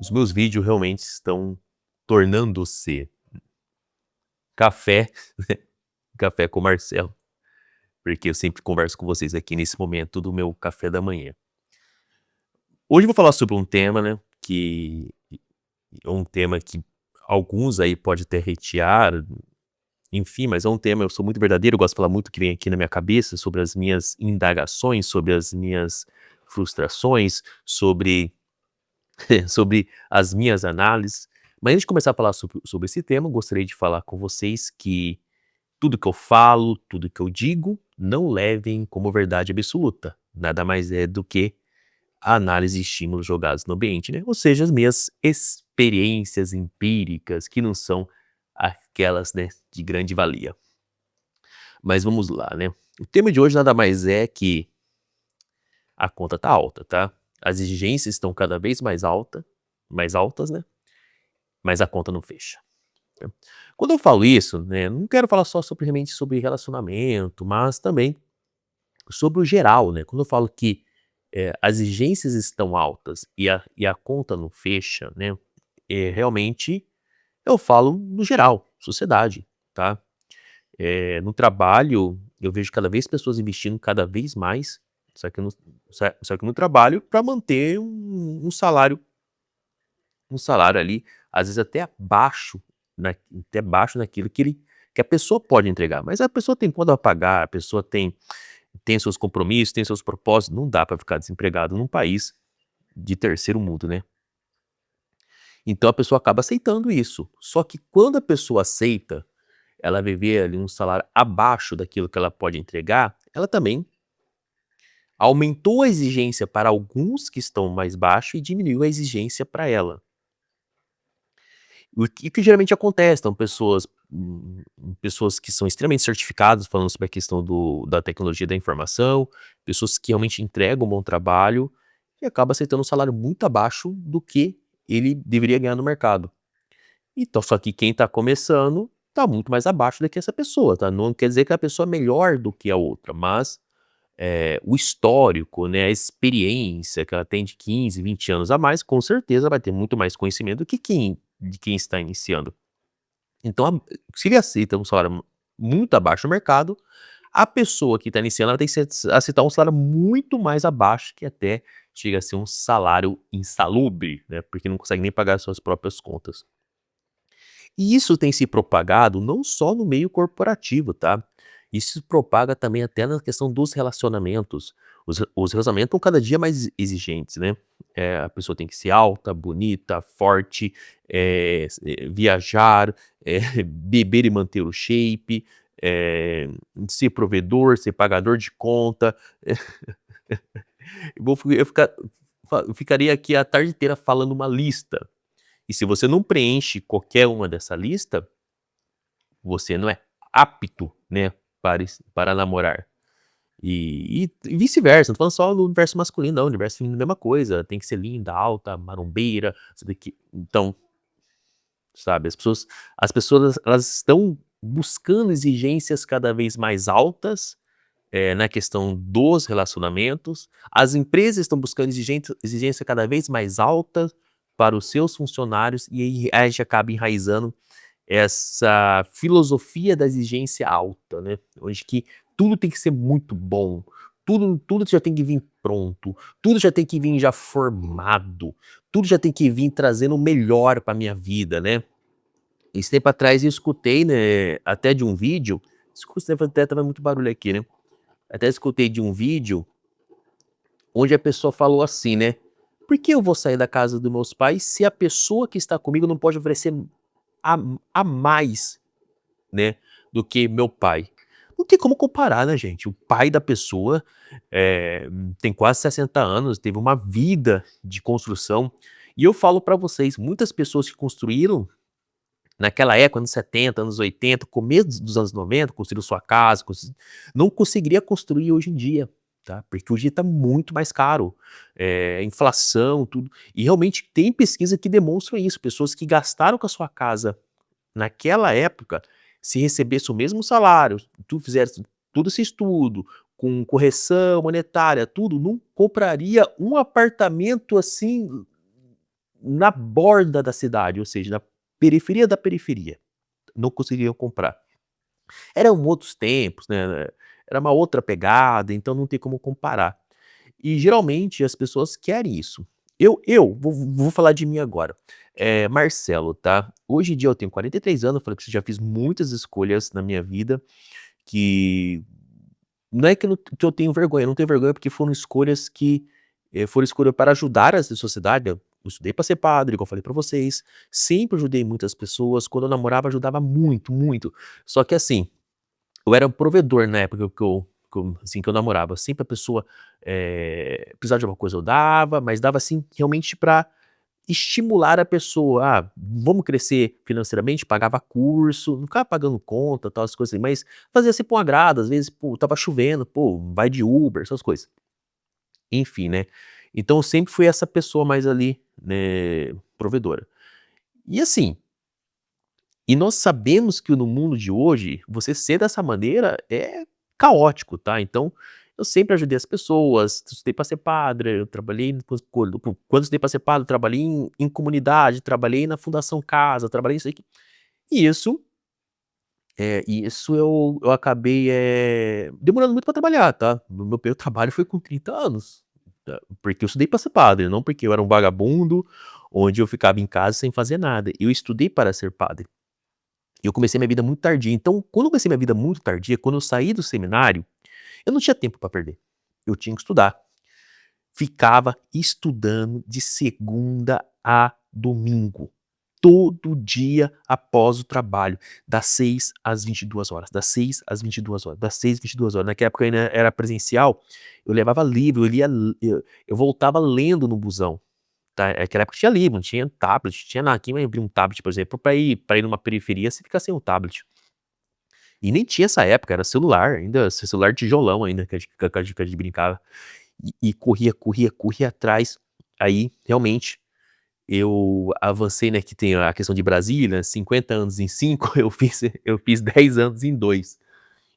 os meus vídeos realmente estão tornando-se café, café com Marcelo, porque eu sempre converso com vocês aqui nesse momento do meu café da manhã. Hoje eu vou falar sobre um tema, né, que é um tema que alguns aí pode até hatear, enfim, mas é um tema, eu sou muito verdadeiro, eu gosto de falar muito o que vem aqui na minha cabeça, sobre as minhas indagações, sobre as minhas frustrações, sobre sobre as minhas análises. Mas antes de começar a falar sobre esse tema, eu gostaria de falar com vocês que tudo que eu falo, tudo que eu digo, não levem como verdade absoluta. Nada mais é do que a análise e estímulos jogados no ambiente, né? Ou seja, as minhas experiências empíricas, que não são aquelas, né, de grande valia. Mas vamos lá, né? O tema de hoje nada mais é que a conta tá alta, tá? As exigências estão cada vez mais altas, né? Mas a conta não fecha. Né? Quando eu falo isso, né, não quero falar só simplesmente sobre relacionamento, mas também sobre o geral, né? Quando eu falo que as exigências estão altas e a conta não fecha, né? Realmente eu falo no geral, sociedade, tá? No trabalho, eu vejo cada vez pessoas investindo cada vez mais, só que no, só que no trabalho para manter um salário ali, às vezes até abaixo daquilo que a pessoa pode entregar. Mas a pessoa tem conta a pagar, a pessoa tem seus compromissos, tem seus propósitos, não dá para ficar desempregado num país de terceiro mundo, né? Então a pessoa acaba aceitando isso. Só que quando a pessoa aceita, ela viver ali um salário abaixo daquilo que ela pode entregar, ela também aumentou a exigência para alguns que estão mais baixo e diminuiu a exigência para ela. O que geralmente acontece, são pessoas que são extremamente certificadas, falando sobre a questão da tecnologia da informação, pessoas que realmente entregam um bom trabalho e acaba aceitando um salário muito abaixo do que ele deveria ganhar no mercado. Então, só que quem está começando está muito mais abaixo do que essa pessoa, tá? Não quer dizer que a pessoa é melhor do que a outra, mas o histórico, né, a experiência que ela tem de 15, 20 anos a mais, com certeza vai ter muito mais conhecimento do que quem está iniciando. Então, se ele aceita um salário muito abaixo do mercado, a pessoa que está iniciando ela tem que aceitar um salário muito mais abaixo, que até chega a ser um salário insalubre, né, porque não consegue nem pagar as suas próprias contas. E isso tem se propagado não só no meio corporativo, tá? Isso se propaga também até na questão dos relacionamentos. Os relacionamentos estão cada dia mais exigentes, né? A pessoa tem que ser alta, bonita, forte, viajar, beber e manter o shape, ser provedor, ser pagador de conta. Eu ficaria aqui a tarde inteira falando uma lista. E se você não preenche qualquer uma dessa lista, você não é apto, né, para namorar. E vice-versa, não tô falando só no universo masculino não, no universo feminino é a mesma coisa, tem que ser linda, alta, marombeira, isso daqui. Então, sabe, as pessoas elas estão buscando exigências cada vez mais altas, na questão dos relacionamentos, as empresas estão buscando exigência cada vez mais alta para os seus funcionários, e aí a gente acaba enraizando essa filosofia da exigência alta, né, onde que tudo tem que ser muito bom, tudo já tem que vir pronto, tudo já tem que vir já formado, tudo já tem que vir trazendo o melhor para minha vida, né. Esse tempo atrás eu escutei, né, até de um vídeo, desculpa até estava muito barulho aqui, né, até escutei de um vídeo, onde a pessoa falou assim, né: "Por que eu vou sair da casa dos meus pais se a pessoa que está comigo não pode oferecer a a mais, né, do que meu pai?" Não tem como comparar, né, gente. O pai da pessoa, tem quase 60 anos, teve uma vida de construção. E eu falo pra vocês, muitas pessoas que construíram naquela época, anos 70, anos 80, começo dos anos 90, construíram sua casa, não conseguiria construir hoje em dia, tá? Porque hoje está muito mais caro, inflação, tudo. E realmente tem pesquisa que demonstram isso, pessoas que gastaram com a sua casa naquela época, se recebesse o mesmo salário, tu fizesse todo esse estudo, com correção monetária, tudo, não compraria um apartamento assim na borda da cidade, ou seja, na periferia da periferia, não conseguiam comprar. Eram outros tempos, né, era uma outra pegada, então não tem como comparar. E geralmente as pessoas querem isso. Eu vou falar de mim agora. Marcelo, tá. Hoje em dia eu tenho 43 anos, eu falei que eu já fiz muitas escolhas na minha vida que não é que eu tenho vergonha, eu não tenho vergonha porque foram escolhas que, foram escolha para ajudar essa sociedade. Eu estudei para ser padre, igual eu falei para vocês, sempre ajudei muitas pessoas, quando eu namorava ajudava muito, muito. Só que assim, eu era um provedor na época assim, que eu namorava, sempre a pessoa, precisava de alguma coisa eu dava, mas dava, assim, realmente pra estimular a pessoa, vamos crescer financeiramente, pagava curso, não ficava pagando conta, tal, essas coisas assim, mas fazia sempre um agrado, às vezes, pô, estava chovendo, pô, vai de Uber, essas coisas. Enfim, né, então eu sempre fui essa pessoa mais ali, né, provedora. E assim, e nós sabemos que no mundo de hoje, você ser dessa maneira é caótico, tá. Então, eu sempre ajudei as pessoas, estudei para ser padre, eu trabalhei quando estudei para ser padre, eu trabalhei em comunidade, trabalhei na Fundação Casa, trabalhei isso aqui. E isso eu acabei, demorando muito para trabalhar, tá. O meu primeiro trabalho foi com 30 anos, tá, porque eu estudei para ser padre, não porque eu era um vagabundo, onde eu ficava em casa sem fazer nada. Eu estudei para ser padre. Eu comecei minha vida muito tardia, então quando eu comecei minha vida muito tardia, quando eu saí do seminário, eu não tinha tempo para perder, eu tinha que estudar. Ficava estudando de segunda a domingo, todo dia após o trabalho, das 6 às 22 horas, das 6 às 22 horas, das 6 às 22 horas. Naquela época ainda era presencial, eu levava livro, eu voltava lendo no busão, tá. Naquela época tinha livro, não tinha tablet, tinha nada. Quem vai abrir um tablet, por exemplo, para ir numa periferia, você fica sem o tablet. E nem tinha essa época, era celular ainda, celular tijolão ainda que a gente brincava. E corria, corria, corria atrás. Aí, realmente, eu avancei, né, que tem a questão de Brasília, 50 anos em 5, eu fiz 10 anos em 2.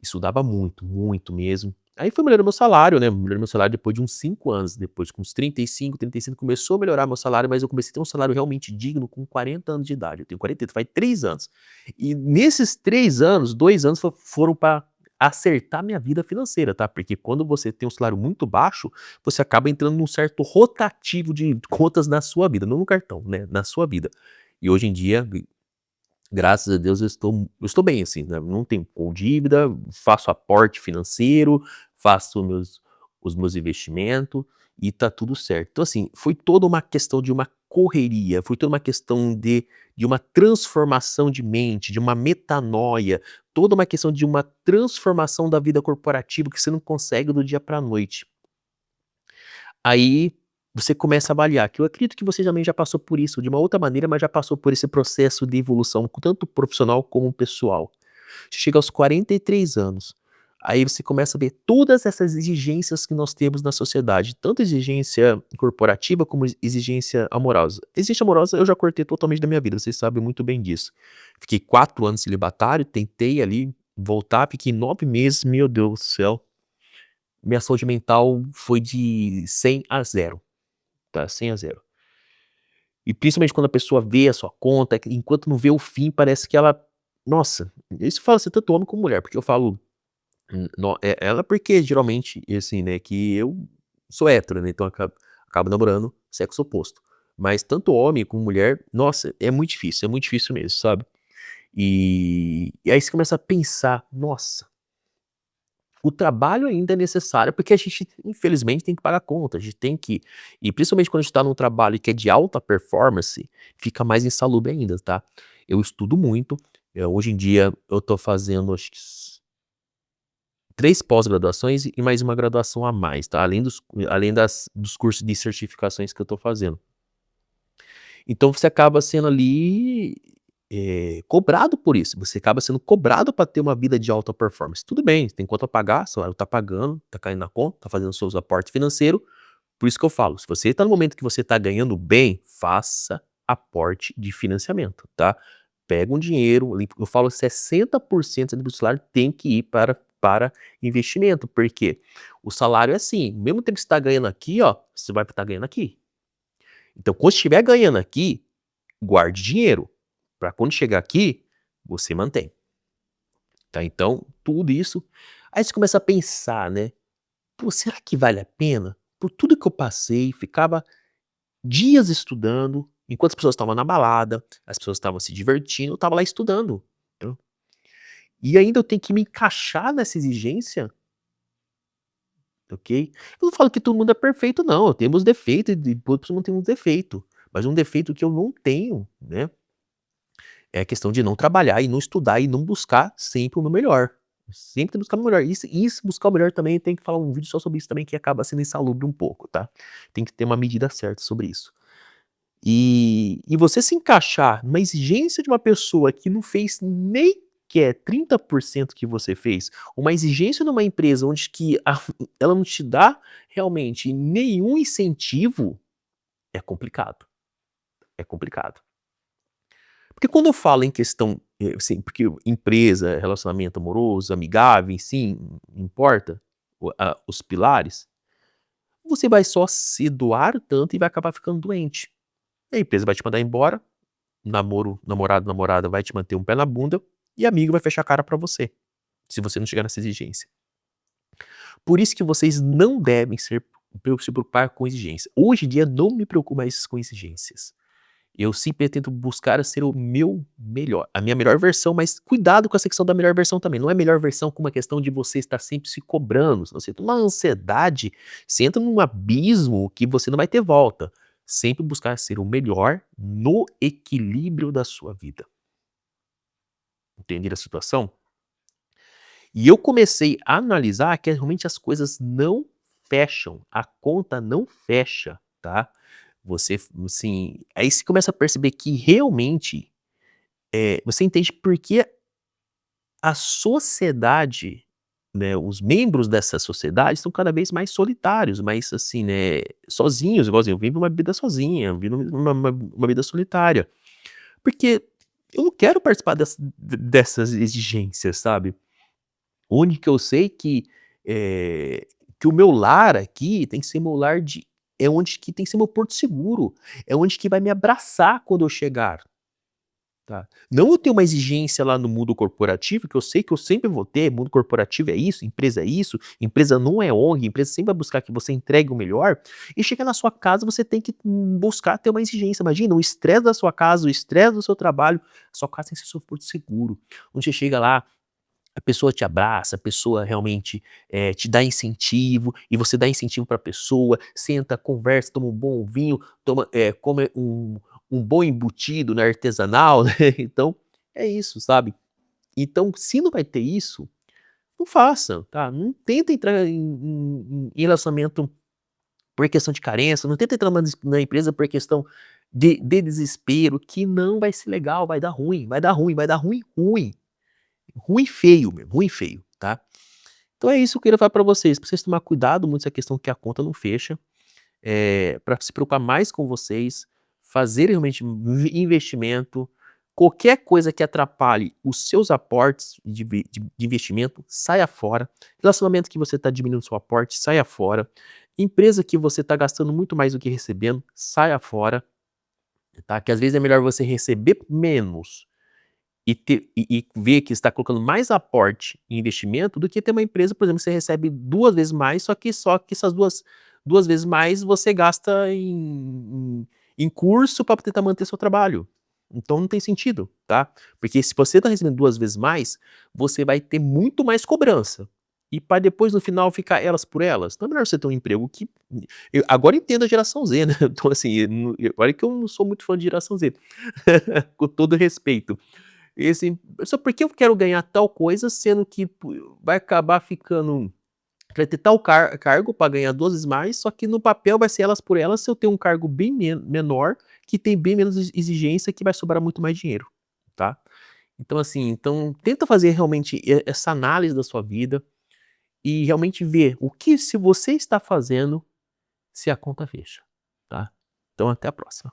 Estudava muito, muito mesmo. Aí foi melhorando meu salário, né, melhorou meu salário depois de uns 5 anos, depois com uns 35 começou a melhorar meu salário, mas eu comecei a ter um salário realmente digno com 40 anos de idade, eu tenho 48, faz 3 anos. E nesses 3 anos, 2 anos foram para acertar minha vida financeira, tá, porque quando você tem um salário muito baixo, você acaba entrando num certo rotativo de contas na sua vida, não no cartão, né, na sua vida. E hoje em dia, graças a Deus eu estou bem, assim, né, não tenho com dívida, faço aporte financeiro, faço os meus investimentos e tá tudo certo. Então, assim, foi toda uma questão de uma correria, foi toda uma questão de uma transformação de mente, de uma metanoia, toda uma questão de uma transformação da vida corporativa que você não consegue do dia para noite. Aí, você começa a avaliar, que eu acredito que você também já passou por isso de uma outra maneira, mas já passou por esse processo de evolução, tanto profissional como pessoal. Você chega aos 43 anos, aí você começa a ver todas essas exigências que nós temos na sociedade, tanto exigência corporativa como exigência amorosa. Exigência amorosa eu já cortei totalmente da minha vida, vocês sabem muito bem disso. Fiquei 4 anos celibatário, tentei ali voltar, fiquei 9 meses, meu Deus do céu, minha saúde mental foi de 100 a 0, tá, 100 a 0. E principalmente quando a pessoa vê a sua conta, que enquanto não vê o fim, parece que ela, nossa, isso fala-se tanto homem como mulher, porque eu falo, ela porque geralmente, assim, né, que eu sou hétero, né, então acabo namorando sexo oposto. Mas tanto homem como mulher, nossa, é muito difícil mesmo, sabe. E aí você começa a pensar: "Nossa, o trabalho ainda é necessário", porque a gente infelizmente tem que pagar conta, a gente tem que, e principalmente quando a gente tá num trabalho que é de alta performance, fica mais insalubre ainda, tá. Eu estudo muito, hoje em dia eu tô fazendo acho que 3 pós-graduações e mais uma graduação a mais, tá, além dos cursos de certificações que eu tô fazendo. Então você acaba sendo ali, cobrado por isso, você acaba sendo cobrado para ter uma vida de alta performance. Tudo bem, tem conta a pagar, salário tá pagando, tá caindo na conta, tá fazendo seus aportes financeiro, por isso que eu falo, se você tá no momento que você tá ganhando bem, faça aporte de financiamento, tá. Pega um dinheiro, ali eu falo 60% do salário tem que ir para investimento, porque o salário é assim, mesmo tempo que você tá ganhando aqui, ó, você vai estar ganhando aqui. Então quando estiver ganhando aqui, guarde dinheiro, para quando chegar aqui, você mantém, tá. Então tudo isso, aí você começa a pensar, né: "Pô, será que vale a pena? Por tudo que eu passei, ficava dias estudando, enquanto as pessoas estavam na balada, as pessoas estavam se divertindo, eu estava lá estudando, entendeu. E ainda eu tenho que me encaixar nessa exigência, ok. Eu não falo que todo mundo é perfeito não, temos defeito e todos não temos defeito, mas um defeito que eu não tenho, né, é a questão de não trabalhar e não estudar e não buscar sempre o meu melhor. Sempre tem que buscar o melhor. Isso buscar o melhor também tem que falar um vídeo só sobre isso também que acaba sendo insalubre um pouco, tá. Tem que ter uma medida certa sobre isso. E você se encaixar numa exigência de uma pessoa que não fez nem que é 30% que você fez, uma exigência numa empresa onde que a ela não te dá realmente nenhum incentivo, é complicado, é complicado. Porque quando eu falo em questão, assim, porque empresa, relacionamento amoroso, amigável, sim, importa, os pilares, você vai só se doar tanto e vai acabar ficando doente. A empresa vai te mandar embora, namorado, namorada vai te manter um pé na bunda, e amigo vai fechar a cara pra você, se você não chegar nessa exigência. Por isso que vocês não devem se preocupar com exigência. Hoje em dia não me preocupo mais com exigências. Eu sempre tento buscar ser o meu melhor, a minha melhor versão, mas cuidado com a questão da melhor versão também, não é melhor versão com uma questão de você estar sempre se cobrando, senão você tem uma ansiedade, você entra num abismo que você não vai ter volta. Sempre buscar ser o melhor no equilíbrio da sua vida. Entender a situação? E eu comecei a analisar que realmente as coisas não fecham, a conta não fecha, tá. Você, assim, aí você começa a perceber que realmente, você entende por que a sociedade, né, os membros dessa sociedade estão cada vez mais solitários, mais assim, né, sozinhos, igualzinho, eu vivo uma vida sozinha, eu vivo uma vida solitária. Porque eu não quero participar dessas exigências, sabe. Onde que eu sei que o meu lar aqui tem que ser meu lar é onde que tem que ser meu porto seguro, é onde que vai me abraçar quando eu chegar, tá. Não eu tenho uma exigência lá no mundo corporativo, que eu sei que eu sempre vou ter, mundo corporativo é isso, empresa não é ONG, empresa sempre vai buscar que você entregue o melhor, e chegar na sua casa você tem que buscar ter uma exigência, imagina o estresse da sua casa, o estresse do seu trabalho, sua casa tem que ser seu porto seguro, onde você chega lá, a pessoa te abraça, a pessoa realmente, te dá incentivo, e você dá incentivo para a pessoa, senta, conversa, toma um bom vinho, come um bom embutido, né, artesanal, né, então, é isso, sabe. Então, se não vai ter isso, não faça, tá. Não tenta entrar em relacionamento por questão de carência, não tenta entrar na empresa por questão de desespero, que não vai ser legal, vai dar ruim, vai dar ruim, vai dar ruim, ruim. Ruim feio mesmo, ruim feio, tá. Então é isso que eu queria falar pra vocês tomar cuidado muito essa questão que a conta não fecha, pra se preocupar mais com vocês, fazer realmente investimento, qualquer coisa que atrapalhe os seus aportes de investimento, saia fora, relacionamento que você tá diminuindo seu aporte, saia fora, empresa que você tá gastando muito mais do que recebendo, saia fora, tá, que às vezes é melhor você receber menos e ver que está colocando mais aporte em investimento do que ter uma empresa, por exemplo, que você recebe 2 vezes mais, só que essas duas vezes mais você gasta em curso para tentar manter seu trabalho. Então não tem sentido, tá. Porque se você está recebendo 2 vezes mais, você vai ter muito mais cobrança. E para depois no final ficar elas por elas, então é melhor você ter um emprego que eu agora entendo a geração Z, né, então assim, olha que eu não sou muito fã de geração Z, com todo respeito. E assim, só porque eu quero ganhar tal coisa, sendo que vai acabar ficando vai ter tal cargo para ganhar 2 vezes mais, só que no papel vai ser elas por elas, se eu tenho um cargo bem menor, que tem bem menos exigência, que vai sobrar muito mais dinheiro, tá. Então assim, então tenta fazer realmente essa análise da sua vida, e realmente ver o que se você está fazendo, se a conta fecha, tá. Então até a próxima.